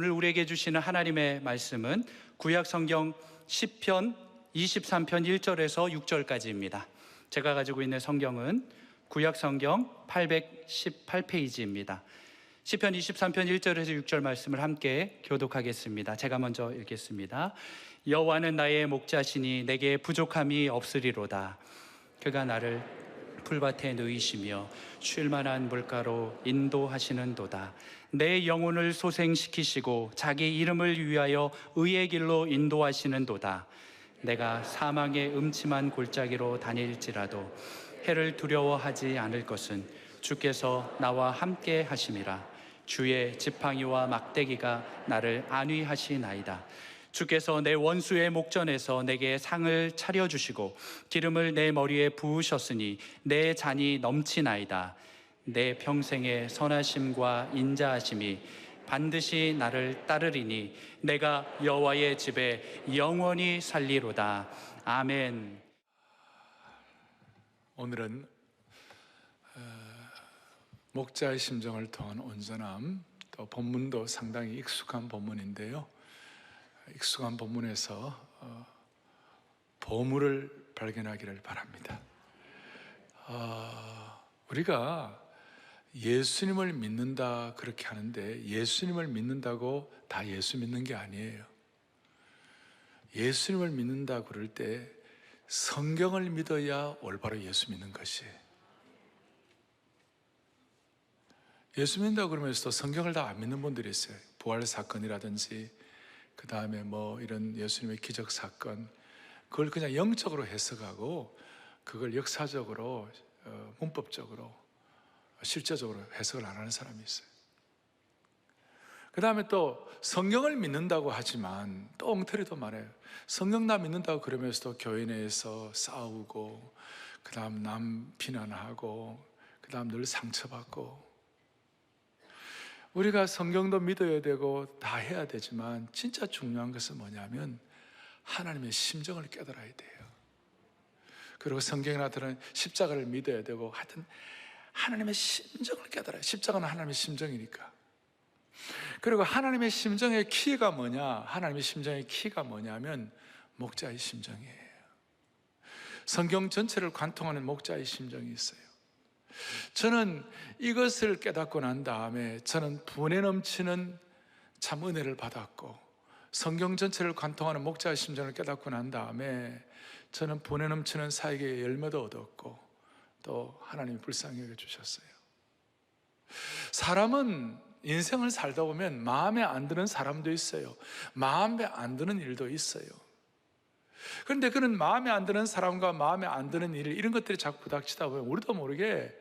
오늘 우리에게 주시는 하나님의 말씀은 구약 성경 시편 23편 1절에서 6절까지입니다. 제가 가지고 있는 성경은 구약 성경 818페이지입니다. 시편 23편 1절에서 6절 말씀을 함께 교독하겠습니다. 제가 먼저 읽겠습니다. 여호와는 나의 목자시니 내게 부족함이 없으리로다. 그가 나를 풀밭에 누이시며 쉴 만한 물가로 인도하시는도다. 내 영혼을 소생시키시고 자기 이름을 위하여 의의 길로 인도하시는도다. 내가 사망의 음침한 골짜기로 다닐지라도 해를 두려워하지 않을 것은 주께서 나와 함께 하심이라. 주의 지팡이와 막대기가 나를 안위하시나이다. 주께서 내 원수의 목전에서 내게 상을 차려주시고 기름을 내 머리에 부으셨으니 내 잔이 넘치나이다. 내 평생의 선하심과 인자하심이 반드시 나를 따르리니 내가 여호와의 집에 영원히 살리로다. 아멘. 오늘은 목자의 심정을 통한 온전함, 또 본문도 상당히 익숙한 본문인데요. 익숙한 본문에서 보물을 발견하기를 바랍니다. 우리가 예수님을 믿는다 그렇게 하는데 예수님을 믿는다고 다 예수 믿는 게 아니에요. 예수님을 믿는다 그럴 때 성경을 믿어야 올바로 예수 믿는 것이에요. 예수 믿는다고 그러면서도 성경을 다 안 믿는 분들이 있어요. 부활 사건이라든지 그 다음에 이런 예수님의 기적 사건, 그걸 그냥 영적으로 해석하고 그걸 역사적으로 문법적으로 실제적으로 해석을 안 하는 사람이 있어요. 그 다음에 또 성경을 믿는다고 하지만 또 엉터리도 말해요. 성경 다 믿는다고 그러면서도 교회 내에서 싸우고 그 다음 남 비난하고 그 다음 늘 상처받고. 우리가 성경도 믿어야 되고 다 해야 되지만 진짜 중요한 것은 뭐냐면 하나님의 심정을 깨달아야 돼요. 그리고 성경이나 다른 십자가를 믿어야 되고 하여튼 하나님의 심정을 깨달아요. 십자가는 하나님의 심정이니까. 그리고 하나님의 심정의 키가 뭐냐? 하나님의 심정의 키가 뭐냐면 목자의 심정이에요. 성경 전체를 관통하는 목자의 심정이 있어요. 저는 이것을 깨닫고 난 다음에 저는 분에 넘치는 참 은혜를 받았고, 성경 전체를 관통하는 목자의 심정을 깨닫고 난 다음에 저는 분에 넘치는 사역의 열매도 얻었고 또 하나님이 불쌍히 여겨주셨어요. 사람은 인생을 살다 보면 마음에 안 드는 사람도 있어요. 마음에 안 드는 일도 있어요. 그런데 그런 마음에 안 드는 사람과 마음에 안 드는 일, 이런 것들이 자꾸 부닥치다 보면 우리도 모르게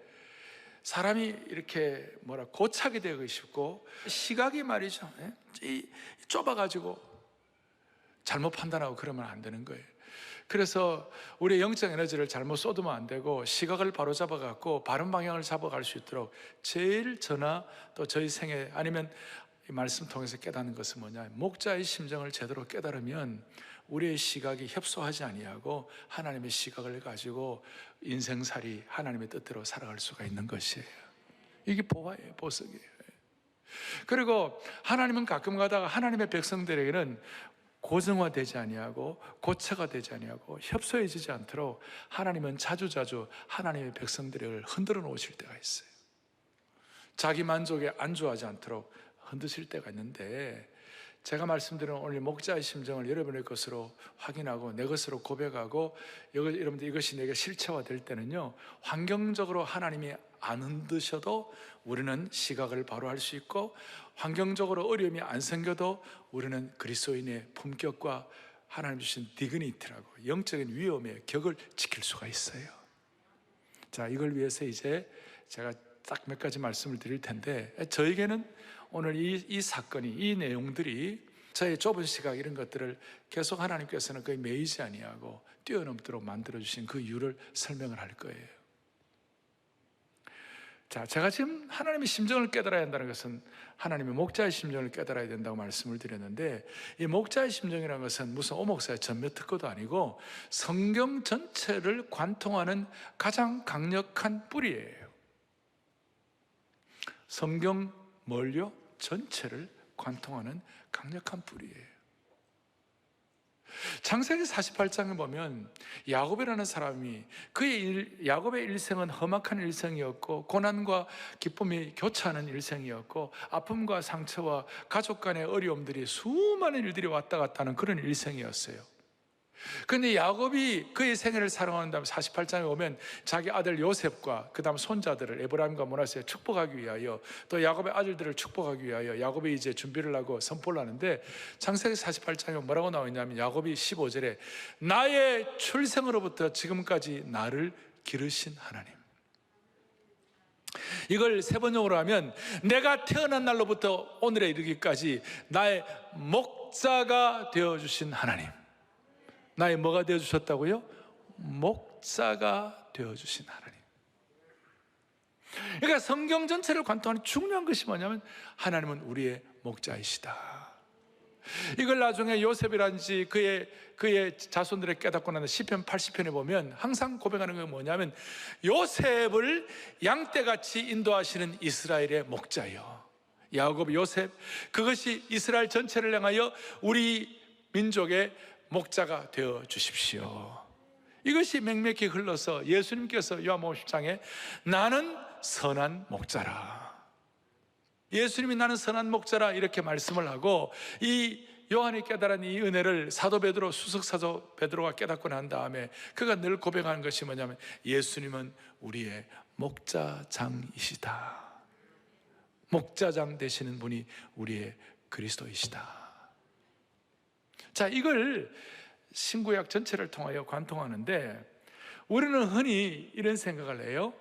사람이 이렇게 고착이 되고 싶고, 시각이 말이죠, 좁아가지고 잘못 판단하고 그러면 안 되는 거예요. 그래서 우리의 영적 에너지를 잘못 쏟으면 안 되고 시각을 바로 잡아갖고 바른 방향을 잡아갈 수 있도록 제일 저나 또 저희 생애 아니면 이 말씀 통해서 깨닫는 것은 뭐냐, 목자의 심정을 제대로 깨달으면 우리의 시각이 협소하지 아니하고 하나님의 시각을 가지고 인생살이 하나님의 뜻대로 살아갈 수가 있는 것이에요. 이게 보화예요, 보석이에요. 그리고 하나님은 가끔 가다가 하나님의 백성들에게는 고정화되지 아니하고 고체가 되지 아니하고 협소해지지 않도록 하나님은 자주자주 하나님의 백성들을 흔들어 놓으실 때가 있어요. 자기 만족에 안주하지 않도록 흔드실 때가 있는데, 제가 말씀드린 오늘 목자의 심정을 여러분의 것으로 확인하고 내 것으로 고백하고 여러분들 이것이 내게 실체화될 때는요, 환경적으로 하나님이 안 흔드셔도 우리는 시각을 바로 할 수 있고, 환경적으로 어려움이 안 생겨도 우리는 그리스도인의 품격과 하나님 주신 디그니티라고 영적인 위엄의 격을 지킬 수가 있어요. 자, 이걸 위해서 이제 제가 딱 몇 가지 말씀을 드릴 텐데, 저에게는 오늘 이 사건이, 이 내용들이 저의 좁은 시각 이런 것들을 계속 하나님께서는 거의 매이지 아니하고 뛰어넘도록 만들어주신 그 이유를 설명을 할 거예요. 자, 제가 지금 하나님의 심정을 깨달아야 한다는 것은 하나님의 목자의 심정을 깨달아야 된다고 말씀을 드렸는데, 이 목자의 심정이라는 것은 무슨 오목사의 전몇 특허도 아니고 성경 전체를 관통하는 가장 강력한 뿌리예요. 성경 뭘요? 전체를 관통하는 강력한 뿌리예요. 창세기 48장에 보면 야곱이라는 사람이 야곱의 일생은 험악한 일생이었고 고난과 기쁨이 교차하는 일생이었고 아픔과 상처와 가족 간의 어려움들이 수많은 일들이 왔다 갔다 하는 그런 일생이었어요. 그런데 야곱이 그의 생애를 살아가는 다음에 48장에 오면 자기 아들 요셉과 그 다음 손자들을 에브라임과 므낫세를 축복하기 위하여 또 야곱의 아들들을 축복하기 위하여 야곱이 이제 준비를 하고 선포를 하는데 창세기 48장에 뭐라고 나오냐면 야곱이 15절에 나의 출생으로부터 지금까지 나를 기르신 하나님, 이걸 세 번역으로 하면 내가 태어난 날로부터 오늘에 이르기까지 나의 목자가 되어주신 하나님, 나의 뭐가 되어주셨다고요? 목자가 되어주신 하나님. 그러니까 성경 전체를 관통하는 중요한 것이 뭐냐면 하나님은 우리의 목자이시다. 이걸 나중에 요셉이란지 그의 자손들의 깨닫고 나서 시편 80편에 보면 항상 고백하는 건 뭐냐면 요셉을 양떼같이 인도하시는 이스라엘의 목자요, 야곱, 요셉, 그것이 이스라엘 전체를 향하여 우리 민족의 목자가 되어 주십시오. 이것이 맹맥히 흘러서 예수님께서 요한복음 10장에 나는 선한 목자라, 예수님이 나는 선한 목자라 이렇게 말씀을 하고, 이 요한이 깨달은 이 은혜를 사도 베드로, 수석 사도 베드로가 깨닫고 난 다음에 그가 늘 고백하는 것이 뭐냐면 예수님은 우리의 목자장이시다. 목자장 되시는 분이 우리의 그리스도이시다. 자, 이걸 신구약 전체를 통하여 관통하는데 우리는 흔히 이런 생각을 해요.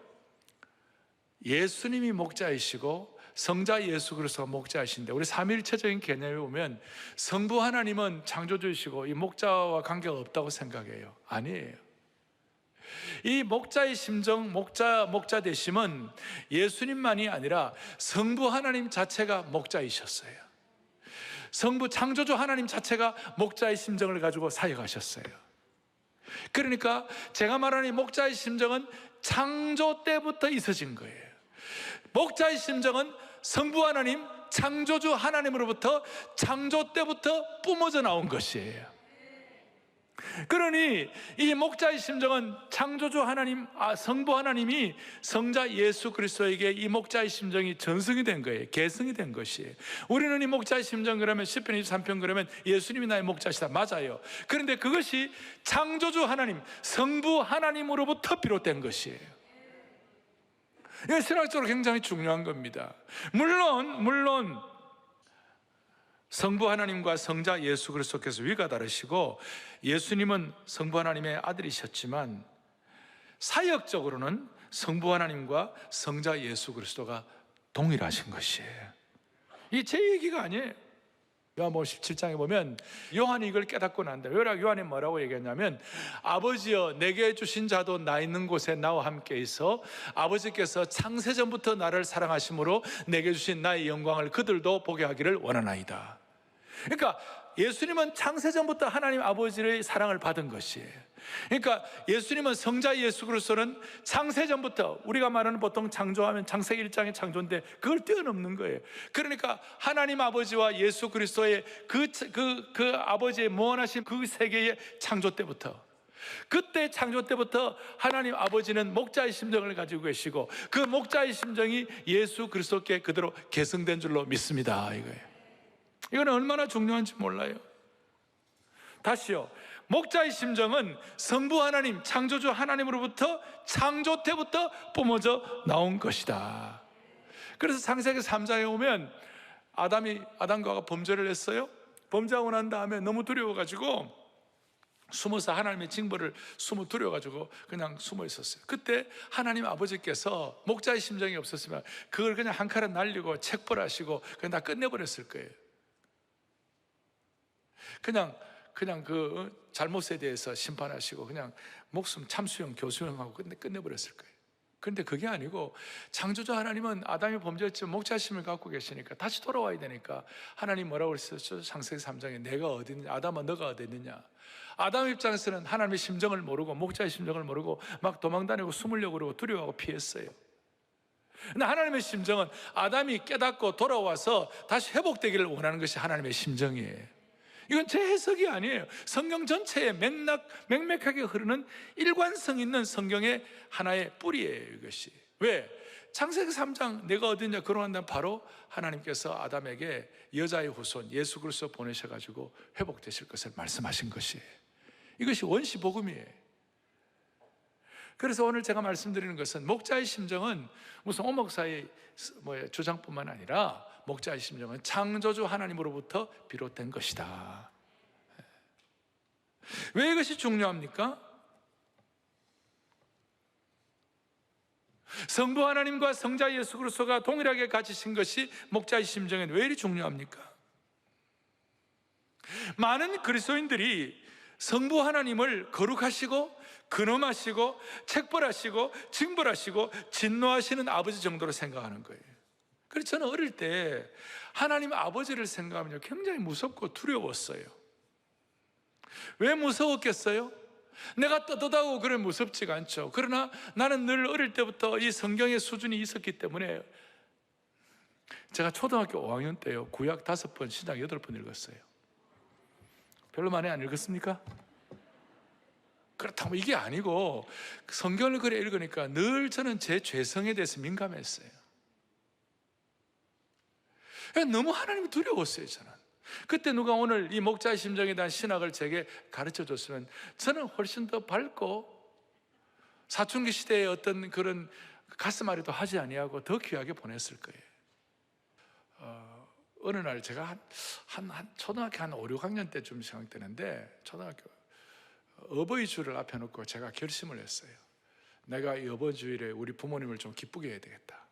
예수님이 목자이시고 성자 예수 그리스도가 목자이신데, 우리 삼위일체적인 개념에 보면 성부 하나님은 창조주이시고 이 목자와 관계가 없다고 생각해요. 아니에요. 이 목자의 심정, 목자 되심은 예수님만이 아니라 성부 하나님 자체가 목자이셨어요. 성부 창조주 하나님 자체가 목자의 심정을 가지고 사역하셨어요. 그러니까 제가 말하는 목자의 심정은 창조 때부터 있어진 거예요. 목자의 심정은 성부 하나님, 창조주 하나님으로부터 창조 때부터 뿜어져 나온 것이에요. 그러니 이 목자의 심정은 창조주 하나님, 성부 하나님이 성자 예수 그리스도에게 이 목자의 심정이 전승이 된 거예요. 계승이 된 것이에요. 우리는 이 목자의 심정 그러면 10편 23편 그러면 예수님이 나의 목자시다, 맞아요. 그런데 그것이 창조주 하나님, 성부 하나님으로부터 비롯된 것이에요. 이게 신학적으로 굉장히 중요한 겁니다. 물론 성부 하나님과 성자 예수 그리스도께서 위가 다르시고 예수님은 성부 하나님의 아들이셨지만 사역적으로는 성부 하나님과 성자 예수 그리스도가 동일하신 것이에요. 이게 제 얘기가 아니에요. 요한복음 17장에 보면 요한이 이걸 깨닫고 난 다음에 요한이 뭐라고 얘기했냐면 아버지여 내게 주신 자도 나 있는 곳에 나와 함께 있어 아버지께서 창세전부터 나를 사랑하심으로 내게 주신 나의 영광을 그들도 보게 하기를 원하나이다. 그러니까 예수님은 창세전부터 하나님 아버지의 사랑을 받은 것이에요. 그러니까 예수님은 성자 예수 그리스도는 창세전부터, 우리가 말하는 보통 창조하면 창세기 1장의 창조인데 그걸 뛰어넘는 거예요. 그러니까 하나님 아버지와 예수 그리스도의 그 아버지의 무한하신 그 세계의 창조 때부터, 그때 창조 때부터 하나님 아버지는 목자의 심정을 가지고 계시고 그 목자의 심정이 예수 그리스도께 그대로 계승된 줄로 믿습니다. 이거예요. 이건 얼마나 중요한지 몰라요. 다시요, 목자의 심정은 성부 하나님, 창조주 하나님으로부터 창조 때부터 뿜어져 나온 것이다. 그래서 창세기 3장에 오면 아담과 하와가 범죄를 했어요. 범죄하고 난 다음에 너무 두려워가지고 숨어서 하나님의 징벌을 두려워가지고 그냥 숨어 있었어요. 그때 하나님 아버지께서 목자의 심정이 없었으면 그걸 그냥 한 칼에 날리고 책벌하시고 그냥 다 끝내버렸을 거예요. 그냥 그 잘못에 대해서 심판하시고 그냥 목숨 참수형, 교수형하고 끝내버렸을 거예요. 그런데 그게 아니고 창조주 하나님은 아담이 범죄했지만 목자심을 갖고 계시니까 다시 돌아와야 되니까 하나님 뭐라고 그랬었죠? 창세기 3장에 내가 어디 있느냐, 아담아 너가 어디 있느냐. 아담 입장에서는 하나님의 심정을 모르고 목자의 심정을 모르고 막 도망다니고 숨으려고 그러고 두려워하고 피했어요. 근데 하나님의 심정은 아담이 깨닫고 돌아와서 다시 회복되기를 원하는 것이 하나님의 심정이에요. 이건 제 해석이 아니에요. 성경 전체에 맥맥하게 흐르는 일관성 있는 성경의 하나의 뿌리예요, 이것이. 왜? 창세기 3장 내가 어디냐 걸어간다면 바로 하나님께서 아담에게 여자의 후손 예수 그리스도 보내셔가지고 회복되실 것을 말씀하신 것이에요. 이것이 원시복음이에요. 그래서 오늘 제가 말씀드리는 것은 목자의 심정은 무슨 오목사의 주장뿐만 아니라 목자의 심정은 창조주 하나님으로부터 비롯된 것이다. 왜 이것이 중요합니까? 성부 하나님과 성자 예수 그리스도가 동일하게 가지신 것이 목자의 심정은 왜 이리 중요합니까? 많은 그리스도인들이 성부 하나님을 거룩하시고 근엄하시고 책벌하시고 징벌하시고 진노하시는 아버지 정도로 생각하는 거예요. 그래서 저는 어릴 때 하나님 아버지를 생각하면 굉장히 무섭고 두려웠어요. 왜 무서웠겠어요? 내가 떳떳하고 그래 무섭지가 않죠. 그러나 나는 늘 어릴 때부터 이 성경의 수준이 있었기 때문에 제가 초등학교 5학년 때요 구약 5번, 신약 8번 읽었어요. 별로 많이 안 읽었습니까? 그렇다면 이게 아니고 성경을 그래 읽으니까 늘 저는 제 죄성에 대해서 민감했어요. 너무 하나님이 두려웠어요, 저는. 그때 누가 오늘 이 목자의 심정에 대한 신학을 제게 가르쳐 줬으면 저는 훨씬 더 밝고 사춘기 시대의 어떤 그런 가슴앓이도 하지 아니하고 더 귀하게 보냈을 거예요. 어느 날 제가 한 초등학교 한 5, 6학년 때쯤 생각되는데 초등학교 어버이 주일을 앞에 놓고 제가 결심을 했어요. 내가 이 어버이 주일에 우리 부모님을 좀 기쁘게 해야 되겠다.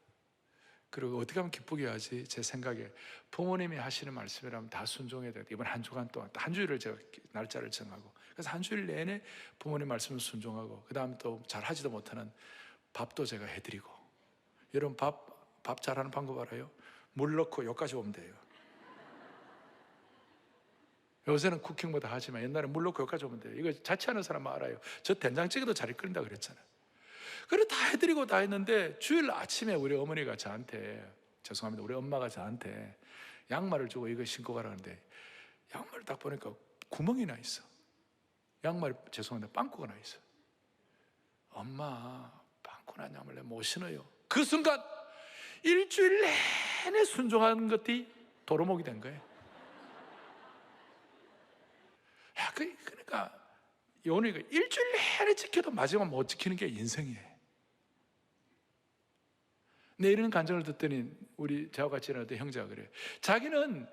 그리고 어떻게 하면 기쁘게 하지? 제 생각에 부모님이 하시는 말씀이라면 다 순종해야 되겠다. 이번 한 주간 동안 한 주일을 제가 날짜를 정하고 그래서 한 주일 내내 부모님 말씀을 순종하고 그 다음 또 잘 하지도 못하는 밥도 제가 해드리고. 여러분 밥 잘하는 방법 알아요? 물 넣고 여기까지 오면 돼요. 요새는 쿠킹보다 하지만 옛날에 물 넣고 여기까지 오면 돼요. 이거 자취하는 사람은 알아요. 저 된장찌개도 잘 끓인다 그랬잖아요. 그래 다 해드리고 다 했는데 주일 아침에 우리 어머니가 저한테, 죄송합니다, 우리 엄마가 저한테 양말을 주고 이거 신고 가라는데 양말을 딱 보니까 구멍이 나 있어. 양말이, 죄송합니다, 빵꾸가 나 있어. 엄마, 빵꾸 난 양말 내가 못 신어요. 그 순간 일주일 내내 순종하는 것이 도루묵이 된 거예요. 야, 그러니까 요원이가 일주일 내내 지켜도 마지막 못 지키는 게 인생이에요. 내 이런 간증을 듣더니 우리 저와 같이 일어날 형제가 그래요. 자기는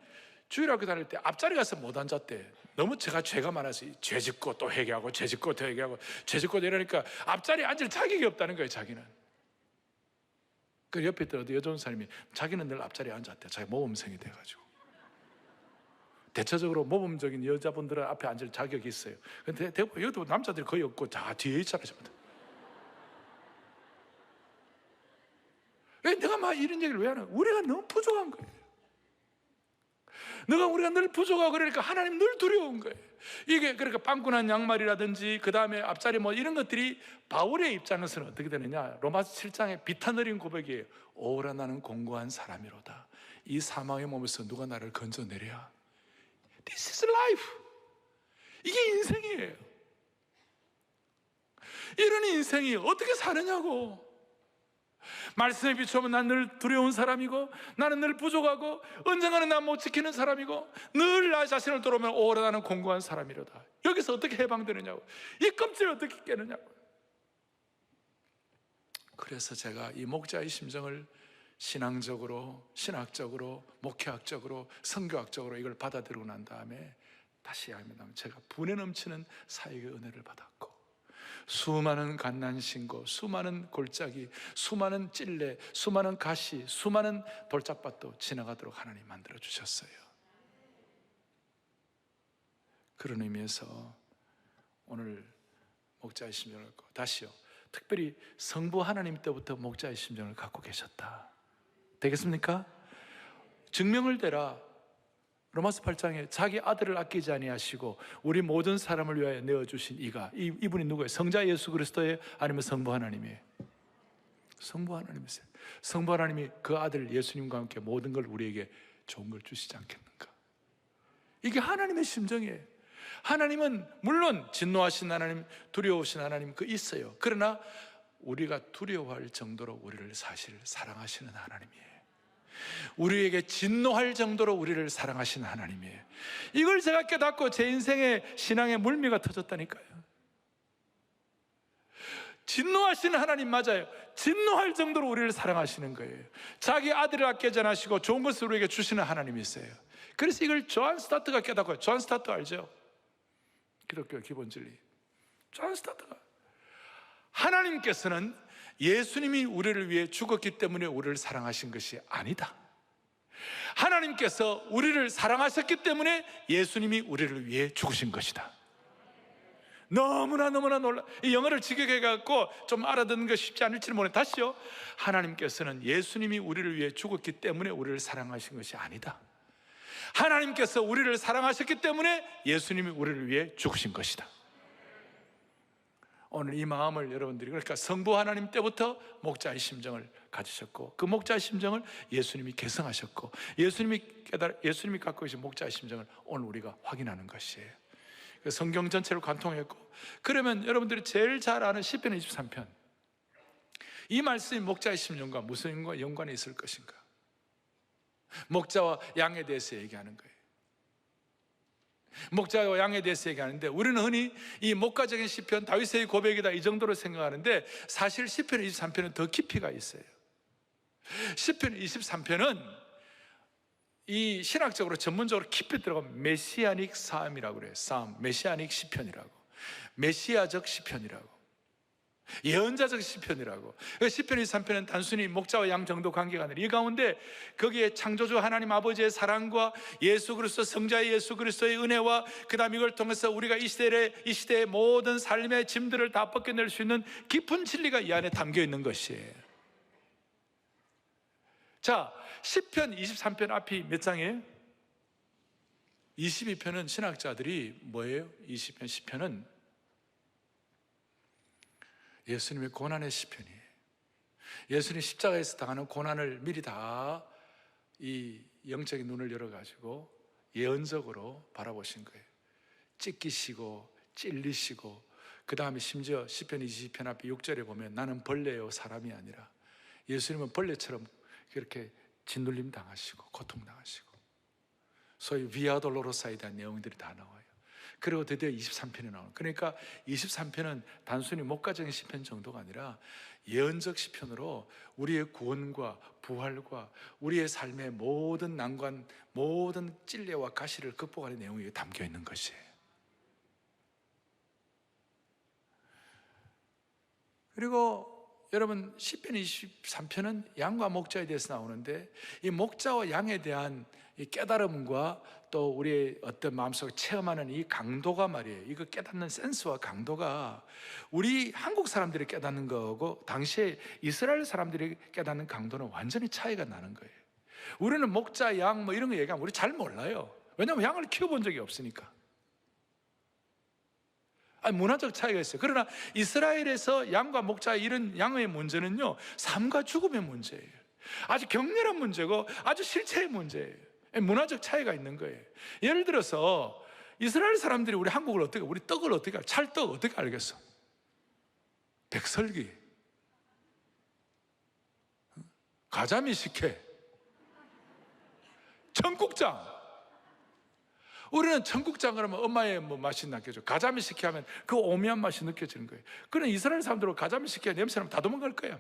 주일학교 다닐 때 앞자리 가서 못 앉았대. 너무 죄가 많아서 죄 짓고 또 회개하고 죄 짓고 또 회개하고 죄 짓고 이러니까 앞자리에 앉을 자격이 없다는 거예요, 자기는. 그 옆에 있던 어디 여자 사람이 자기는 늘 앞자리에 앉았대. 자기 모범생이 돼가지고. 대체적으로 모범적인 여자분들은 앞에 앉을 자격이 있어요. 근데 대부분 여기도 남자들이 거의 없고 다 뒤에 있잖아요, 전부 다. 왜 내가 막 이런 얘기를 왜 하나? 우리가 너무 부족한 거예요. 우리가 늘 부족하고 그러니까 하나님 늘 두려운 거예요. 이게 그러니까 빵꾸난 양말이라든지 그 다음에 앞자리 뭐 이런 것들이 바울의 입장에서는 어떻게 되느냐? 로마서 7장의 비탄어린 고백이에요. 오라 나는 공고한 사람이로다. 이 사망의 몸에서 누가 나를 건져내랴? This is life. 이게 인생이에요. 이런 인생이 어떻게 사느냐고. 말씀에 비추면 난 늘 두려운 사람이고 나는 늘 부족하고 언젠가는 난 못 지키는 사람이고 늘 나 자신을 돌아보면 오라 나는 공고한 사람이로다. 여기서 어떻게 해방되느냐고. 이 껍질을 어떻게 깨느냐고. 그래서 제가 이 목자의 심정을 신앙적으로, 신학적으로, 목회학적으로, 선교학적으로 이걸 받아들이고 난 다음에 다시 하면 제가 분에 넘치는 사역의 은혜를 받았고 수많은 갓난신고, 수많은 골짜기, 수많은 찔레, 수많은 가시, 수많은 돌짝밭도 지나가도록 하나님 만들어 주셨어요. 그런 의미에서 오늘 목자의 심정을 갖고 다시요, 특별히 성부 하나님 때부터 목자의 심정을 갖고 계셨다. 되겠습니까? 증명을 대라. 로마서 8장에 자기 아들을 아끼지 아니하시고 우리 모든 사람을 위하여 내어주신 이분이 누구예요? 성자 예수 그리스도예요? 아니면 성부 하나님이에요? 성부 하나님이세요. 성부 하나님이 그 아들 예수님과 함께 모든 걸 우리에게 좋은 걸 주시지 않겠는가? 이게 하나님의 심정이에요. 하나님은 물론 진노하신 하나님, 두려우신 하나님 그 있어요. 그러나 우리가 두려워할 정도로 우리를 사실 사랑하시는 하나님이에요. 우리에게 진노할 정도로 우리를 사랑하시는 하나님이에요. 이걸 제가 깨닫고 제 인생의 신앙의 물미가 터졌다니까요. 진노하시는 하나님 맞아요. 진노할 정도로 우리를 사랑하시는 거예요. 자기 아들을 아끼지 않으시고 좋은 것을 우리에게 주시는 하나님이세요. 그래서 이걸 존 스타트가 깨닫고요. 존 스타트 알죠? 기독교 기본 진리. 존 스타트가 하나님께서는 예수님이 우리를 위해 죽었기 때문에 우리를 사랑하신 것이 아니다. 하나님께서 우리를 사랑하셨기 때문에 예수님이 우리를 위해 죽으신 것이다. 너무나 놀라. 이 영어를 직역해갖고 좀 알아듣는 거 쉽지 않을지는 모르겠는데 다시요. 하나님께서는 예수님이 우리를 위해 죽었기 때문에 우리를 사랑하신 것이 아니다. 하나님께서 우리를 사랑하셨기 때문에 예수님이 우리를 위해 죽으신 것이다. 오늘 이 마음을 여러분들이, 그러니까 성부 하나님 때부터 목자의 심정을 가지셨고, 그 목자의 심정을 예수님이 개성하셨고, 예수님이 갖고 계신 목자의 심정을 오늘 우리가 확인하는 것이에요. 성경 전체를 관통했고, 그러면 여러분들이 제일 잘 아는 시편 23편, 이 말씀이 목자의 심정과 무슨 연관이 있을 것인가? 목자와 양에 대해서 얘기하는 거예요. 목자와 양에 대해서 얘기하는데, 우리는 흔히 이 목가적인 시편, 다윗의 고백이다 이 정도로 생각하는데, 사실 시편 23편은 더 깊이가 있어요. 시편 23편은 이 신학적으로 전문적으로 깊이 들어가면 메시아닉 삶이라고 그래요. 삶, 메시아닉 시편이라고, 메시아적 시편이라고, 예언자적 시편이라고. 시편 23편은 단순히 목자와 양 정도 관계가 아니라 이 가운데 거기에 창조주 하나님 아버지의 사랑과 예수 그리스도, 성자의 예수 그리스도의 은혜와 그 다음 이걸 통해서 우리가 이 시대의 모든 삶의 짐들을 다 벗겨낼 수 있는 깊은 진리가 이 안에 담겨 있는 것이에요. 자, 시편 23편 앞이 몇 장이에요? 22편은 신학자들이 뭐예요? 20편, 10편은 예수님의 고난의 시편이에요. 예수님 십자가에서 당하는 고난을 미리 다 이 영적인 눈을 열어가지고 예언적으로 바라보신 거예요. 찢기시고 찔리시고, 그 다음에 심지어 시편 20편 앞에 6절에 보면 나는 벌레요 사람이 아니라, 예수님은 벌레처럼 그렇게 짓눌림 당하시고 고통 당하시고, 소위 비아 돌로로사에 대한 내용들이 다 나와요. 그리고 드디어 23편이 나와요. 그러니까 23편은 단순히 목가적인 시편 정도가 아니라 예언적 시편으로 우리의 구원과 부활과 우리의 삶의 모든 난관, 모든 찔레와 가시를 극복하는 내용이 담겨 있는 것이에요. 그리고 여러분, 시편 23편은 양과 목자에 대해서 나오는데, 이 목자와 양에 대한 이 깨달음과 또 우리의 어떤 마음속에 체험하는 이 강도가 말이에요. 이거 깨닫는 센스와 강도가 우리 한국 사람들이 깨닫는 거하고 당시에 이스라엘 사람들이 깨닫는 강도는 완전히 차이가 나는 거예요. 우리는 목자, 양 뭐 이런 거 얘기하면 우리 잘 몰라요. 왜냐하면 양을 키워본 적이 없으니까. 문화적 차이가 있어요. 그러나 이스라엘에서 양과 목자 이런 양의 문제는요, 삶과 죽음의 문제예요. 아주 격렬한 문제고 아주 실체의 문제예요. 문화적 차이가 있는 거예요. 예를 들어서 이스라엘 사람들이 우리 한국을 우리 떡을 어떻게 알겠어? 찰떡 어떻게 알겠어? 백설기, 가자미 식혜, 청국장. 우리는 청국장 그러면 엄마의 뭐 맛이 느껴져. 가자미 식혜 하면 그 오묘한 맛이 느껴지는 거예요. 그러나 이스라엘 사람들은 가자미 식혜 냄새나면 다 도망갈 거야.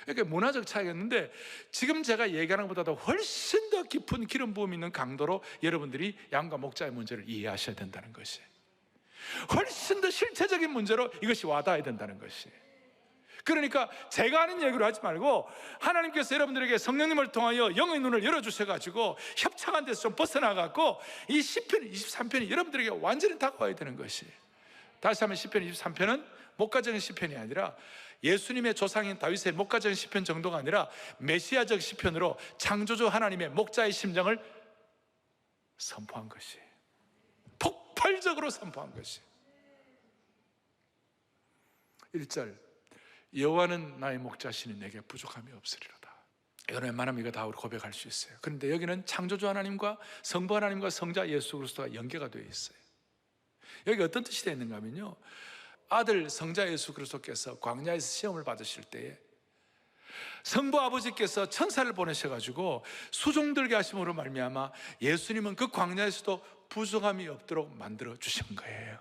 이렇게 문화적 차이가 있는데, 지금 제가 얘기하는 것보다도 훨씬 더 깊은 기름 부음 있는 강도로 여러분들이 양과 목자의 문제를 이해하셔야 된다는 것이, 훨씬 더 실체적인 문제로 이것이 와닿아야 된다는 것이. 그러니까 제가 하는 얘기로 하지 말고 하나님께서 여러분들에게 성령님을 통하여 영의 눈을 열어주셔가지고 협착한 데서 좀 벗어나갖고 이 시편 23편이 여러분들에게 완전히 다가와야 되는 것이. 다시 한번 시편 23편은 목가적인 시편이 아니라 예수님의 조상인 다윗의 목가적인 시편 정도가 아니라 메시아적 시편으로 창조주 하나님의 목자의 심정을 선포한 것이, 폭발적으로 선포한 것이. 1절 여호와는 나의 목자시니 내게 부족함이 없으리로다. 이건 웬만하면 이거 다 우리 고백할 수 있어요. 그런데 여기는 창조주 하나님과 성부 하나님과 성자 예수 그리스도가 연계가 되어 있어요. 여기 어떤 뜻이 되어 있는가 하면요, 아들 성자 예수 그리스도께서 광야에서 시험을 받으실 때에 성부 아버지께서 천사를 보내셔가지고 수종들게 하심으로 말미암아 예수님은 그 광야에서도 부족함이 없도록 만들어 주신 거예요.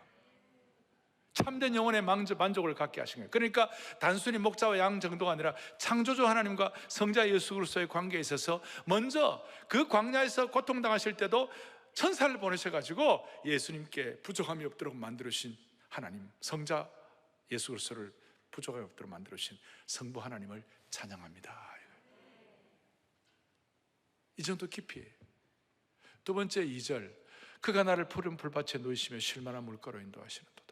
참된 영혼의 만족을 갖게 하신 거예요. 그러니까 단순히 목자와 양 정도가 아니라 창조주 하나님과 성자 예수 그리스도의 관계에 있어서 먼저 그 광야에서 고통당하실 때도 천사를 보내셔가지고 예수님께 부족함이 없도록 만들어주신 하나님, 성자 예수 그리스도를 부족함이 없도록 만들어주신 성부 하나님을 찬양합니다. 이 정도 깊이에요. 두 번째 2절, 그가 나를 푸른 풀밭에 놓이시며 쉴만한 물가로 인도하시는도다.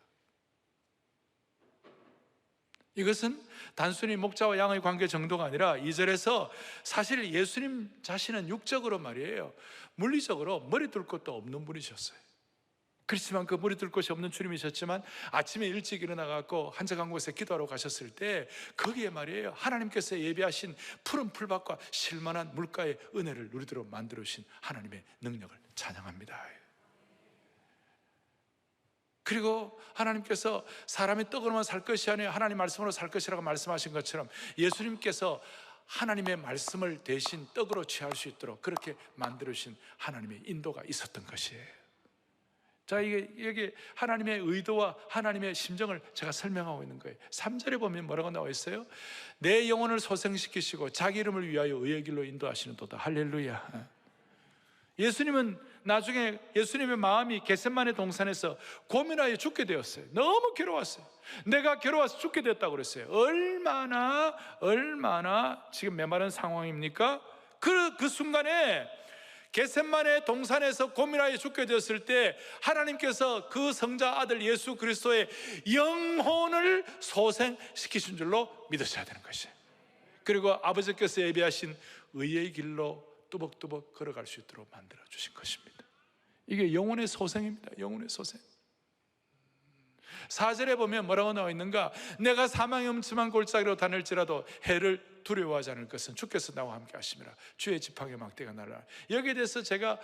이것은 단순히 목자와 양의 관계 정도가 아니라 2절에서 사실 예수님 자신은 육적으로 말이에요, 물리적으로 머리 둘 것도 없는 분이셨어요. 그렇지만 그 머리 둘 것이 없는 주님이셨지만 아침에 일찍 일어나갖고 한적한 곳에 기도하러 가셨을 때 거기에 말이에요, 하나님께서 예비하신 푸른 풀밭과 쉴만한 물가의 은혜를 누리도록 만들어주신 하나님의 능력을 찬양합니다. 그리고 하나님께서 사람이 떡으로만 살 것이 아니라 하나님 말씀으로 살 것이라고 말씀하신 것처럼 예수님께서 하나님의 말씀을 대신 떡으로 취할 수 있도록 그렇게 만들어주신 하나님의 인도가 있었던 것이에요. 자, 이게 여기 하나님의 의도와 하나님의 심정을 제가 설명하고 있는 거예요. 3절에 보면 뭐라고 나와 있어요? 내 영혼을 소생시키시고 자기 이름을 위하여 의의 길로 인도하시는 도다. 할렐루야. 예수님은 나중에 예수님의 마음이 겟세마네 동산에서 고민하여 죽게 되었어요. 너무 괴로웠어요. 내가 괴로워서 죽게 됐다고 그랬어요. 얼마나 지금 메마른 상황입니까? 그 순간에 겟세마네 동산에서 고민하여 죽게 되었을 때 하나님께서 그 성자 아들 예수 그리스도의 영혼을 소생시키신 줄로 믿으셔야 되는 것이에요. 그리고 아버지께서 예비하신 의의 길로 뚜벅뚜벅 걸어갈 수 있도록 만들어 주신 것입니다. 이게 영혼의 소생입니다. 영혼의 소생. 4절에 보면 뭐라고 나와 있는가? 내가 사망의 음침한 골짜기로 다닐지라도 해를 두려워하지 않을 것은 주께서 나와 함께 하심이라. 주의 지팡이 막대가 나를. 여기에 대해서 제가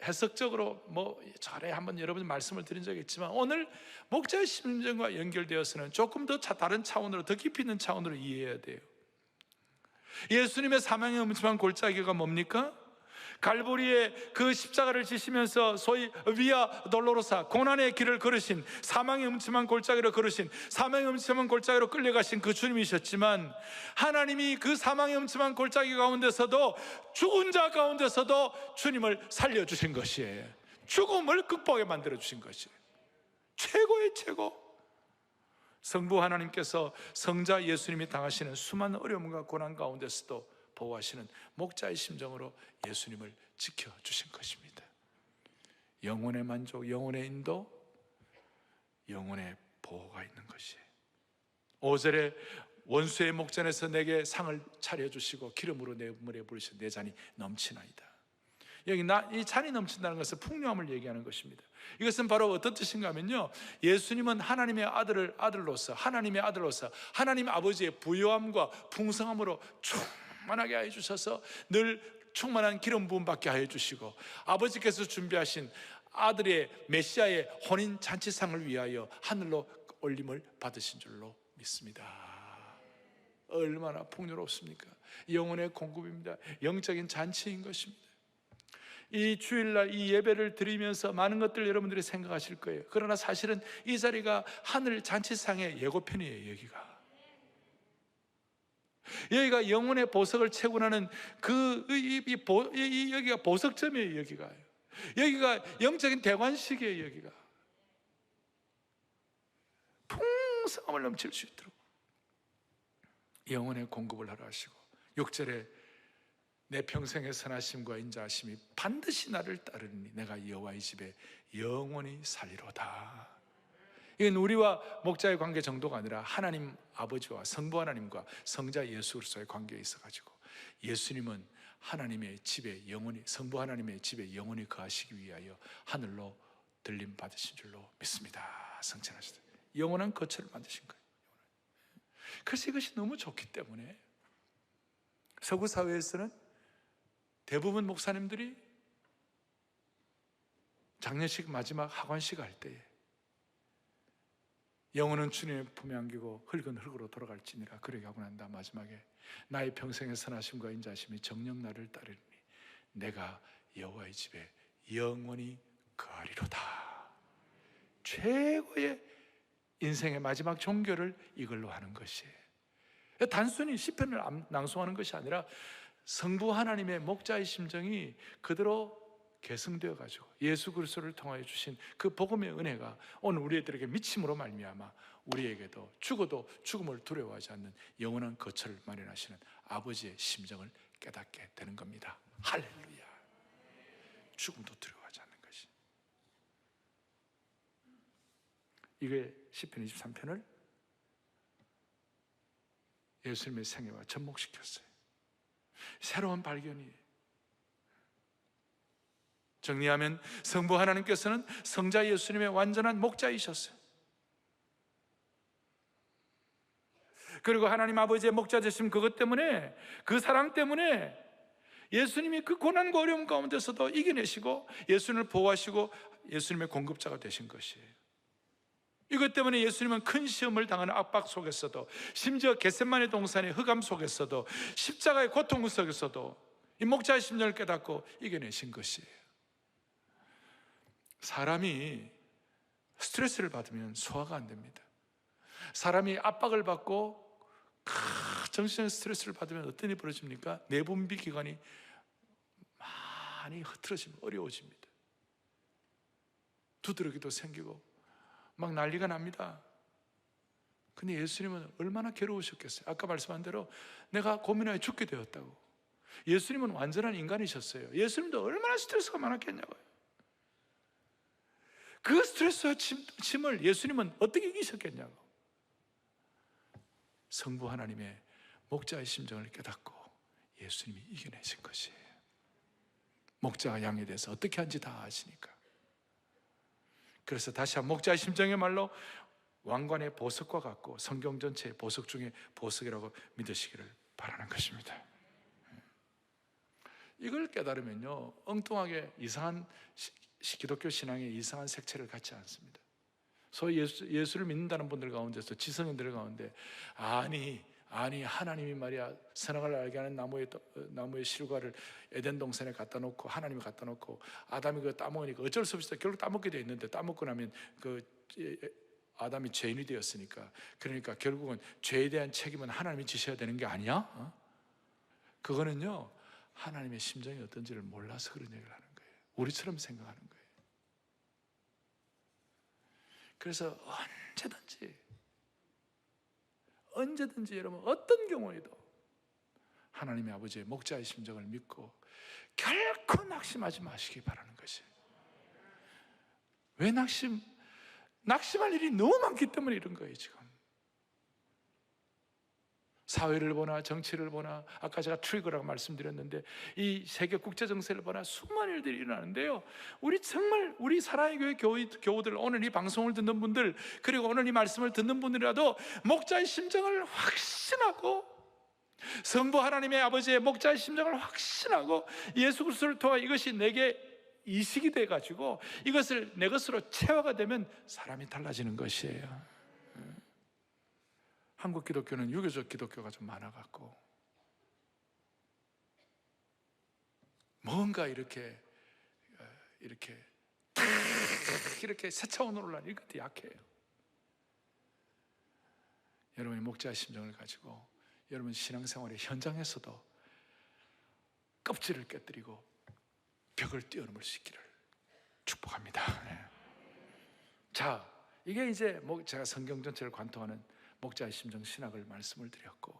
해석적으로 전에 한번 여러분 말씀을 드린 적이 있지만 오늘 목자의 심정과 연결되어서는 조금 더 다른 차원으로, 더 깊이 있는 차원으로 이해해야 돼요. 예수님의 사망의 음침한 골짜기가 뭡니까? 갈보리에 그 십자가를 지시면서 소위 비아 돌로로사, 고난의 길을 걸으신, 사망의 음침한 골짜기로 걸으신, 사망의 음침한 골짜기로 끌려가신 그 주님이셨지만 하나님이 그 사망의 음침한 골짜기 가운데서도 죽은 자 가운데서도 주님을 살려주신 것이에요. 죽음을 극복하게 만들어주신 것이에요. 최고의 최고. 성부 하나님께서 성자 예수님이 당하시는 수많은 어려움과 고난 가운데서도 보호하시는 목자의 심정으로 예수님을 지켜주신 것입니다. 영혼의 만족, 영혼의 인도, 영혼의 보호가 있는 것이에요. 5절에 원수의 목전에서 내게 상을 차려주시고 기름으로 내 물에 부으시고 내 잔이 넘치나이다. 여기 이 잔이 넘친다는 것은 풍요함을 얘기하는 것입니다. 이것은 바로 어떤 뜻인가 하면요, 예수님은 하나님의 아들로서 하나님의 아들로서 하나님 아버지의 부요함과 풍성함으로 충만하게 하여 주셔서 늘 충만한 기름 부음 받게 하여 주시고 아버지께서 준비하신 아들의 메시아의 혼인 잔치상을 위하여 하늘로 올림을 받으신 줄로 믿습니다. 얼마나 풍요롭습니까? 영혼의 공급입니다. 영적인 잔치인 것입니다. 이 주일날 이 예배를 드리면서 많은 것들 여러분들이 생각하실 거예요. 그러나 사실은 이 자리가 하늘 잔치상의 예고편이에요. 여기가 영혼의 보석을 채고 나는 여기가 보석점이에요. 여기가 영적인 대관식이에요. 여기가 풍성함을 넘칠 수 있도록 영혼의 공급을 하라 하시고 6절에 내 평생의 선하심과 인자하심이 반드시 나를 따르니 내가 여호와의 집에 영원히 살리로다. 이건 우리와 목자의 관계 정도가 아니라 하나님 아버지와 성부 하나님과 성자 예수 그리스도의 관계에 있어가지고 예수님은 하나님의 집에 영원히, 성부 하나님의 집에 영원히 거하시기 위하여 하늘로 들림 받으신 줄로 믿습니다. 성찬하시다. 영원한 거처를 만드신 거예요. 그래서 이것이 너무 좋기 때문에 서구 사회에서는 대부분 목사님들이 장례식 마지막 하관식 할 때에 영혼은 주님의 품에 안기고 흙은 흙으로 돌아갈지니라 그러게 하고 난다 마지막에 나의 평생의 선하심과 인자하심이 정녕 나를 따르니 내가 여호와의 집에 영원히 거하리로다. 최고의 인생의 마지막 종교를 이걸로 하는 것이에요. 단순히 시편을 낭송하는 것이 아니라 성부 하나님의 목자의 심정이 그대로 계승되어 가지고 예수 그리스도를 통하여 주신 그 복음의 은혜가 오늘 우리들에게 미침으로 말미암아 우리에게도 죽어도 죽음을 두려워하지 않는 영원한 거처를 마련하시는 아버지의 심정을 깨닫게 되는 겁니다. 할렐루야. 죽음도 두려워하지 않는 것이. 이게 시편 23편을 예수님의 생애와 접목시켰어요. 새로운 발견이. 정리하면 성부 하나님께서는 성자 예수님의 완전한 목자이셨어요. 그리고 하나님 아버지의 목자 되심 그것 때문에, 그 사랑 때문에 예수님이 그 고난과 어려움 가운데서도 이겨내시고 예수님을 보호하시고 예수님의 공급자가 되신 것이에요. 이것 때문에 예수님은 큰 시험을 당하는 압박 속에서도, 심지어 겟세마네 동산의 흑암 속에서도, 십자가의 고통 속에서도 이 목자의 심정을 깨닫고 이겨내신 것이에요. 사람이 스트레스를 받으면 소화가 안 됩니다. 사람이 압박을 받고 정신적 스트레스를 받으면 어떤 일이 벌어집니까? 내분비 기관이 많이 흐트러지면 어려워집니다. 두드러기도 생기고 막 난리가 납니다. 근데 예수님은 얼마나 괴로우셨겠어요? 아까 말씀한 대로 내가 고민하여 죽게 되었다고. 예수님은 완전한 인간이셨어요. 예수님도 얼마나 스트레스가 많았겠냐고요. 그 스트레스와 짐을 예수님은 어떻게 이기셨겠냐고. 성부 하나님의 목자의 심정을 깨닫고 예수님이 이겨내신 것이에요. 목자가 양에 대해서 어떻게 하는지 다 아시니까. 그래서 다시 한 목자의 심정의 말로 왕관의 보석과 같고 성경 전체의 보석 중에 보석이라고 믿으시기를 바라는 것입니다. 이걸 깨달으면요, 엉뚱하게 이상한 기독교 신앙의 이상한 색채를 갖지 않습니다. 소위 예수를 믿는다는 분들 가운데서 지성인들 가운데 아니 하나님이 말이야 선악을 알게 하는 나무의 실과를 에덴 동산에 갖다 놓고 하나님이 갖다 놓고 아담이 그거 따먹으니까 어쩔 수 없이 결국 따먹게 돼 있는데, 따먹고 나면 아담이 죄인이 되었으니까, 그러니까 결국은 죄에 대한 책임은 하나님이 지셔야 되는 게 아니야? 그거는요, 하나님의 심정이 어떤지를 몰라서 그런 얘기를 하는 거예요. 우리처럼 생각하는 거예요. 그래서 언제든지 여러분 어떤 경우에도 하나님의 아버지의 목자의 심정을 믿고 결코 낙심하지 마시기 바라는 것이에요. 왜 낙심할 일이 너무 많기 때문에 이런 거예요. 지금 사회를 보나 정치를 보나, 아까 제가 트리거라고 말씀드렸는데 이 세계 국제 정세를 보나 수많은 일들이 일어나는데요, 우리 사랑의 교회 교우들, 오늘 이 방송을 듣는 분들, 그리고 오늘 이 말씀을 듣는 분들이라도 목자의 심정을 확신하고, 성부 하나님의 아버지의 목자의 심정을 확신하고 예수 그리스도를 통해 이것이 내게 이식이 돼가지고 이것을 내 것으로 체화가 되면 사람이 달라지는 것이에요. 한국 기독교는 유교적 기독교가 좀 많아갖고 뭔가 이렇게 새 차원으로 올라가는 이것도 약해요. 여러분이 목자의 심정을 가지고 여러분 신앙생활의 현장에서도 껍질을 깨뜨리고 벽을 뛰어넘을 수 있기를 축복합니다. 네. 자, 이게 이제 제가 성경 전체를 관통하는 목자의 심정 신학을 말씀을 드렸고,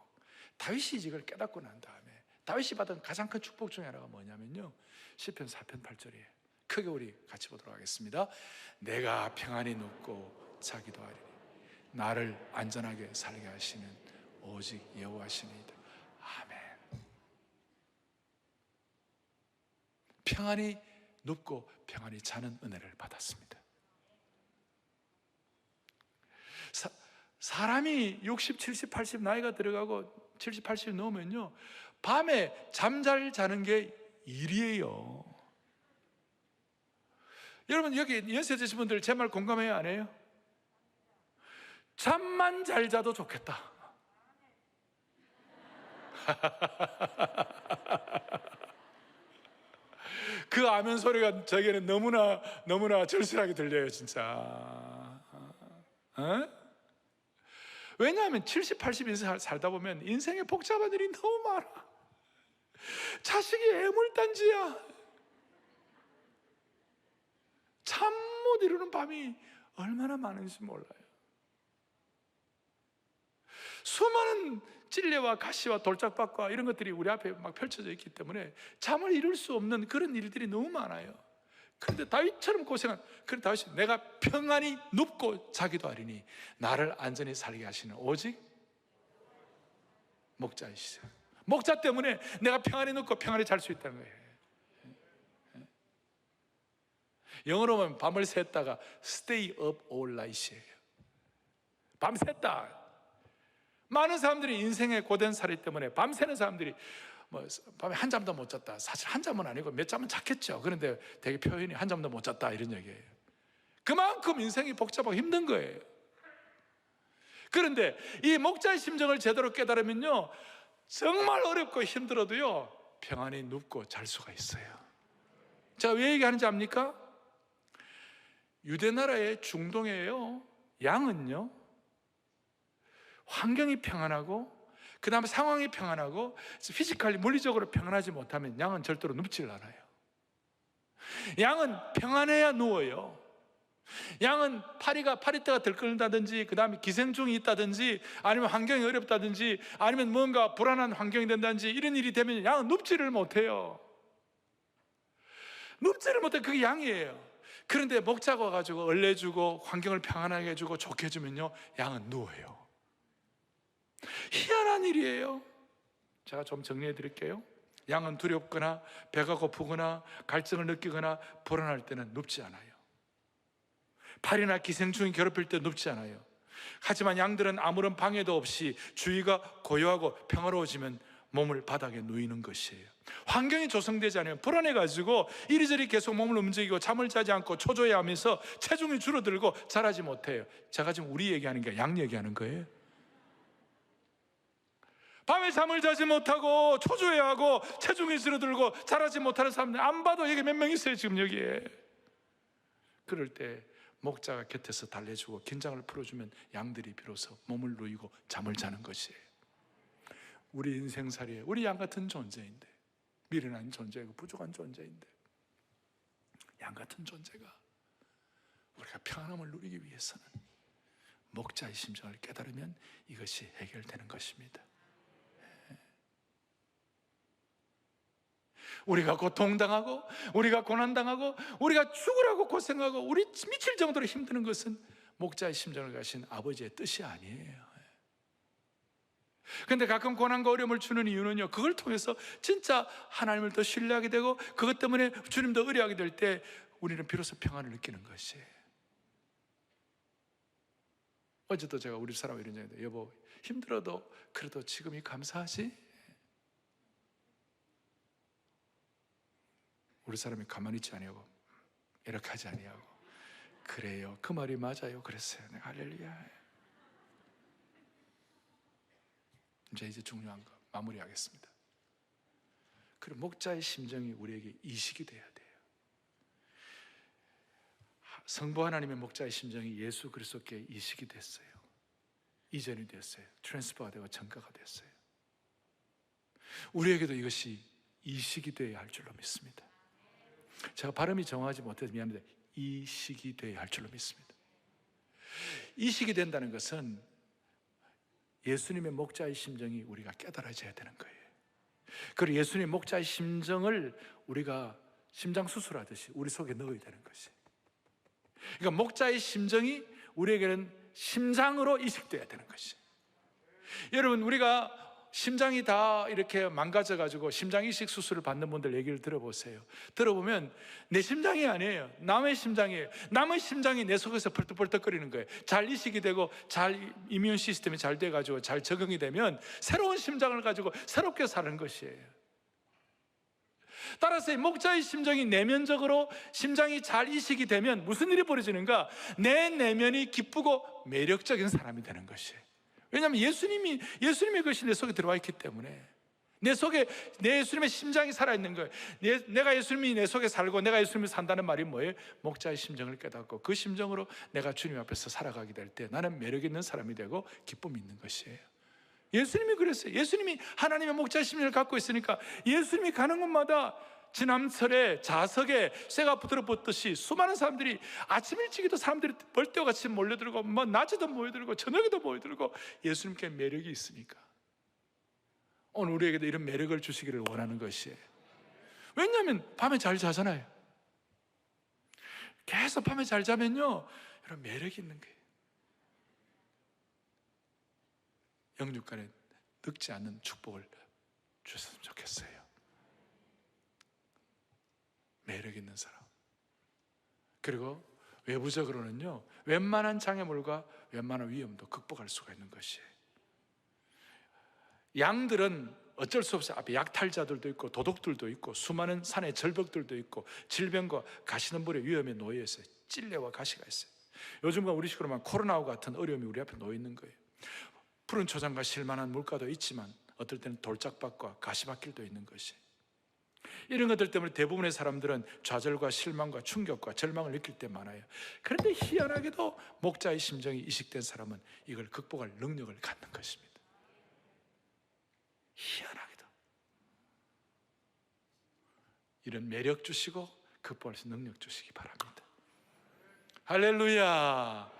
다윗이 이걸 깨닫고 난 다음에 다윗이 받은 가장 큰 축복 중에 하나가 뭐냐면요, 시편 4편 8절이에요. 크게 우리 같이 보도록 하겠습니다. 내가 평안히 눕고 자기도 하리니 나를 안전하게 살게 하시는 오직 여호와시니이다. 아멘. 평안히 눕고 평안히 자는 은혜를 받았습니다. 사람이 60, 70, 80 나이가 들어가고 70, 80 넘으면요, 밤에 잠잘 자는 게 일이에요. 여러분, 여기 연세 드신 분들 제 말 공감해요, 안 해요? 잠만 잘 자도 좋겠다. 그 아멘 소리가 저에게는 너무나 절실하게 들려요, 진짜. 왜냐하면 70, 80 인생 살다 보면 인생의 복잡한 일이 너무 많아. 자식이 애물단지야. 잠 못 이루는 밤이 얼마나 많은지 몰라요. 수많은 찔레와 가시와 돌짝밭과 이런 것들이 우리 앞에 막 펼쳐져 있기 때문에 잠을 이룰 수 없는 그런 일들이 너무 많아요. 그런데 다윗처럼 고생한, 그런 다윗이 내가 평안히 눕고 자기도 하리니 나를 안전히 살게 하시는 오직 목자이시죠. 목자 때문에 내가 평안히 눕고 평안히 잘 수 있다는 거예요. 영어로 보면 밤을 샜다가 stay up all night이에요. 밤 샜다. 많은 사람들이 인생의 고된 살이 때문에 밤새는 사람들이 밤에 한 잠도 못 잤다. 사실 한 잠은 아니고 몇 잠은 잤겠죠. 그런데 되게 표현이 한 잠도 못 잤다 이런 얘기예요. 그만큼 인생이 복잡하고 힘든 거예요. 그런데 이 목자의 심정을 제대로 깨달으면요, 정말 어렵고 힘들어도요 평안히 눕고 잘 수가 있어요. 제가 왜 얘기하는지 압니까? 유대나라의 중동에요, 양은요 환경이 평안하고 그 다음에 상황이 평안하고 피지컬리 물리적으로 평안하지 못하면 양은 절대로 눕질 않아요. 양은 평안해야 누워요. 양은 파리떼가 들끓는다든지 그 다음에 기생충이 있다든지 아니면 환경이 어렵다든지 아니면 뭔가 불안한 환경이 된다든지 이런 일이 되면 양은 눕지를 못해요. 눕지를 못해. 그게 양이에요. 그런데 목자가 와가지고 얼려주고 환경을 평안하게 해주고 좋게 해주면요 양은 누워요. 희한한 일이에요. 제가 좀 정리해 드릴게요. 양은 두렵거나 배가 고프거나 갈증을 느끼거나 불안할 때는 눕지 않아요. 파리나 기생충이 괴롭힐 때 눕지 않아요. 하지만 양들은 아무런 방해도 없이 주위가 고요하고 평화로워지면 몸을 바닥에 누이는 것이에요. 환경이 조성되지 않으면 불안해가지고 이리저리 계속 몸을 움직이고 잠을 자지 않고 초조해하면서 체중이 줄어들고 자라지 못해요. 제가 지금 우리 얘기하는 게 양 얘기하는 거예요. 밤에 잠을 자지 못하고 초조해하고 체중이 줄어들고 자라지 못하는 사람들 안 봐도 여기 몇 명 있어요 지금 여기에. 그럴 때 목자가 곁에서 달래주고 긴장을 풀어주면 양들이 비로소 몸을 누이고 잠을 자는 것이에요. 우리 인생살이에 우리 양 같은 존재인데, 미련한 존재이고 부족한 존재인데, 양 같은 존재가 우리가 평안함을 누리기 위해서는 목자의 심정을 깨달으면 이것이 해결되는 것입니다. 우리가 고통당하고 우리가 고난당하고 우리가 죽으라고 고생하고 우리 미칠 정도로 힘드는 것은 목자의 심정을 가신 아버지의 뜻이 아니에요. 그런데 가끔 고난과 어려움을 주는 이유는요, 그걸 통해서 진짜 하나님을 더 신뢰하게 되고 그것 때문에 주님 더 의뢰하게 될 때 우리는 비로소 평안을 느끼는 것이에요. 어제도 제가 우리 사람 이런 얘기했는데, 여보 힘들어도 그래도 지금이 감사하지? 우리 사람이 가만히 있지 아니하고 이렇게 하지 아니하고 그래요, 그 말이 맞아요 그랬어요. 내가 할렐루야. 이제 중요한 거 마무리하겠습니다. 그리고 목자의 심정이 우리에게 이식이 돼야 돼요. 성부 하나님의 목자의 심정이 예수 그리스도께 이식이 됐어요. 이전이 됐어요. 트랜스퍼가 되고 전가가 됐어요. 우리에게도 이것이 이식이 되어야 할 줄로 믿습니다. 제가 발음이 정확하지 못해서 미안한데 이식이 되어야 할 줄로 믿습니다. 이식이 된다는 것은 예수님의 목자의 심정이 우리가 깨달아져야 되는 거예요. 그리고 예수님의 목자의 심정을 우리가 심장 수술하듯이 우리 속에 넣어야 되는 것이에요. 그러니까 목자의 심정이 우리에게는 심장으로 이식돼야 되는 것이에요. 여러분, 우리가 심장이 다 이렇게 망가져가지고 심장 이식 수술을 받는 분들 얘기를 들어보세요. 들어보면 내 심장이 아니에요. 남의 심장이에요. 남의 심장이 내 속에서 펄떡펄떡거리는 거예요. 잘 이식이 되고 잘 이뮨 시스템이 잘 돼가지고 잘 적응이 되면 새로운 심장을 가지고 새롭게 사는 것이에요. 따라서 이 목자의 심정이 내면적으로 심장이 잘 이식이 되면 무슨 일이 벌어지는가? 내 내면이 기쁘고 매력적인 사람이 되는 것이에요. 왜냐하면 예수님의 것이 내 속에 들어와 있기 때문에, 내 속에 내 예수님의 심장이 살아있는 거예요. 내가 예수님이 내 속에 살고 내가 예수님이 산다는 말이 뭐예요? 목자의 심정을 깨닫고 그 심정으로 내가 주님 앞에서 살아가게 될 때 나는 매력 있는 사람이 되고 기쁨이 있는 것이에요. 예수님이 그랬어요. 예수님이 하나님의 목자의 심정을 갖고 있으니까 예수님이 가는 곳마다 지남철에 자석에 쇠가 부드러웠듯이 수많은 사람들이, 아침 일찍에도 사람들이 벌떼같이 몰려들고 낮에도 모여들고 저녁에도 모여들고, 예수님께 매력이 있으니까 오늘 우리에게도 이런 매력을 주시기를 원하는 것이에요. 왜냐하면 밤에 잘 자잖아요. 계속 밤에 잘 자면요, 이런 매력이 있는 거예요. 영육간에 늙지 않는 축복을 주셨으면 좋겠어요. 매력 있는 사람. 그리고 외부적으로는요, 웬만한 장애물과 웬만한 위험도 극복할 수가 있는 것이에요. 양들은 어쩔 수 없이 앞에 약탈자들도 있고 도둑들도 있고 수많은 산의 절벽들도 있고 질병과 가시덤불의 위험에 놓여 있어요. 찔레와 가시가 있어요. 요즘과 우리 식으로만 코로나와 같은 어려움이 우리 앞에 놓여 있는 거예요. 푸른 초장과 실만한 물가도 있지만 어떨 때는 돌짝밭과 가시밭길도 있는 것이에요. 이런 것들 때문에 대부분의 사람들은 좌절과 실망과 충격과 절망을 느낄 때 많아요. 그런데 희한하게도 목자의 심정이 이식된 사람은 이걸 극복할 능력을 갖는 것입니다. 희한하게도 이런 매력 주시고 극복할 수 있는 능력 주시기 바랍니다. 할렐루야.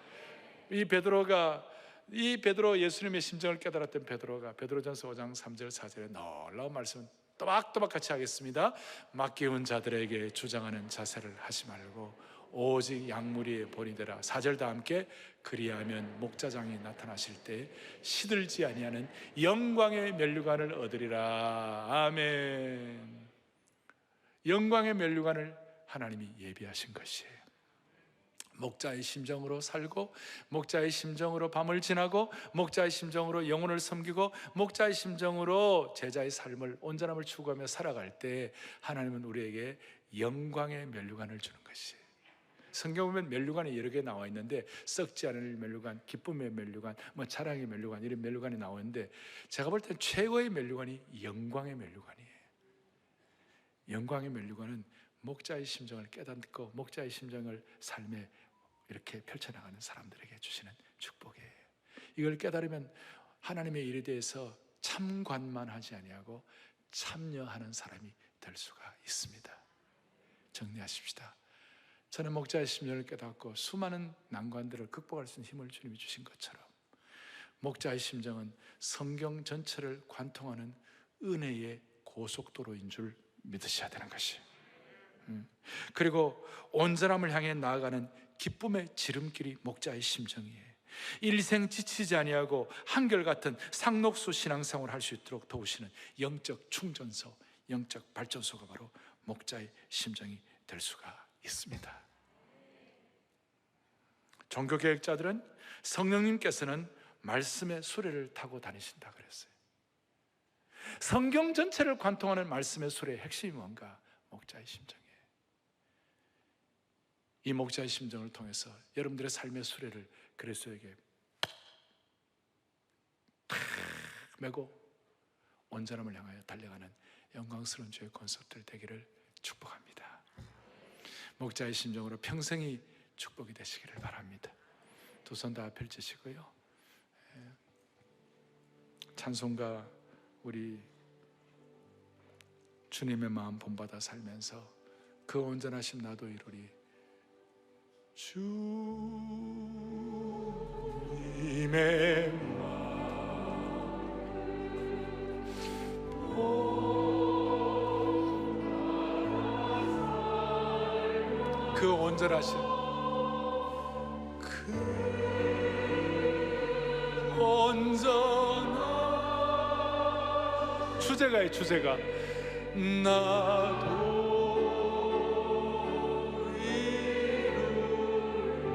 이 베드로, 예수님의 심정을 깨달았던 베드로전서 5장 3절 4절에 놀라운 말씀을 또박또박 같이 하겠습니다. 맡기운 자들에게 주장하는 자세를 하지 말고 오직 양무리의 본이 되라. 4절 다 함께, 그리하면 목자장이 나타나실 때 시들지 아니하는 영광의 면류관을 얻으리라. 아멘. 영광의 면류관을 하나님이 예비하신 것이에요. 목자의 심정으로 살고, 목자의 심정으로 밤을 지나고, 목자의 심정으로 영혼을 섬기고, 목자의 심정으로 제자의 삶을, 온전함을 추구하며 살아갈 때 하나님은 우리에게 영광의 면류관을 주는 것이에요. 성경 보면 면류관이 여러 개 나와 있는데, 썩지 않을 면류관, 기쁨의 면류관, 자랑의 면류관, 이런 면류관이 나오는데, 제가 볼 땐 최고의 면류관이 영광의 면류관이에요. 영광의 면류관은 목자의 심정을 깨닫고 목자의 심정을 삶에 이렇게 펼쳐나가는 사람들에게 주시는 축복이에요. 이걸 깨달으면 하나님의 일에 대해서 참관만 하지 아니하고 참여하는 사람이 될 수가 있습니다. 정리하십시다. 저는 목자의 심정을 깨닫고 수많은 난관들을 극복할 수 있는 힘을 주님이 주신 것처럼, 목자의 심정은 성경 전체를 관통하는 은혜의 고속도로인 줄 믿으셔야 되는 것이에요. 그리고 온전함을 향해 나아가는 기쁨의 지름길이 목자의 심정이에요. 일생 지치지 아니하고 한결같은 상록수 신앙생활을 할 수 있도록 도우시는 영적 충전소, 영적 발전소가 바로 목자의 심정이 될 수가 있습니다. 종교개혁자들은 성령님께서는 말씀의 수레를 타고 다니신다 그랬어요. 성경 전체를 관통하는 말씀의 수레의 핵심이 뭔가? 목자의 심정이에요. 이 목자의 심정을 통해서 여러분들의 삶의 수레를 그리스도에게 탁 메고 온전함을 향하여 달려가는 영광스러운 주의 콘서트들 되기를 축복합니다. 목자의 심정으로 평생이 축복이 되시기를 바랍니다. 두 손 다 펼치시고요, 찬송가 우리 주님의 마음 본받아 살면서 그 온전하심 나도 이루리. 주님의 마음 그 온전하심, 그 온전하심 주제가예요, 주제가. 나도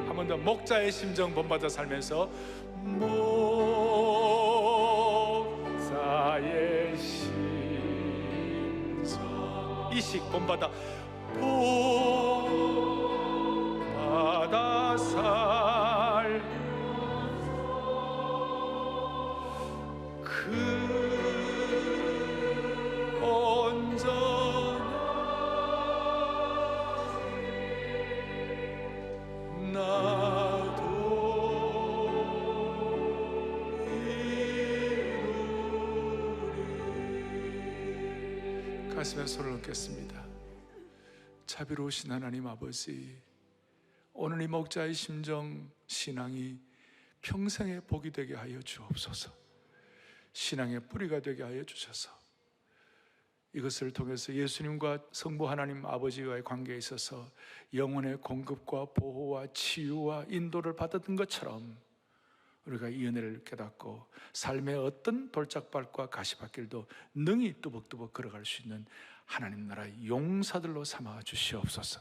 한 번 더 목자의 심정 본받아 살면서 목자의 심정 이식 본받아 본받아 살 그 온전한 나도 이루리. 가슴에 손을 얹겠습니다. 자비로우신 하나님 아버지, 오늘 이 목자의 심정 신앙이 평생의 복이 되게 하여 주옵소서. 신앙의 뿌리가 되게 하여 주셔서 이것을 통해서 예수님과 성부 하나님 아버지와의 관계에 있어서 영혼의 공급과 보호와 치유와 인도를 받았던 것처럼 우리가 이 은혜를 깨닫고 삶의 어떤 돌짝발과 가시밭길도 능히 뚜벅뚜벅 걸어갈 수 있는 하나님 나라의 용사들로 삼아 주시옵소서.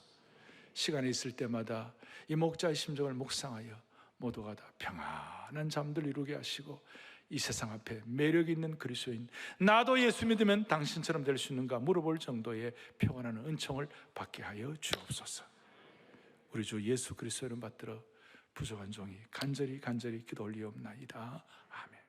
시간이 있을 때마다 이 목자의 심정을 묵상하여 모두가 다 평안한 잠들 이루게 하시고 이 세상 앞에 매력 있는 그리스도인, 나도 예수 믿으면 당신처럼 될 수 있는가 물어볼 정도의 평안한 은총을 받게 하여 주옵소서. 우리 주 예수 그리스도 이름 받들어 부족한 종이 간절히 기도 올리옵나이다. 아멘.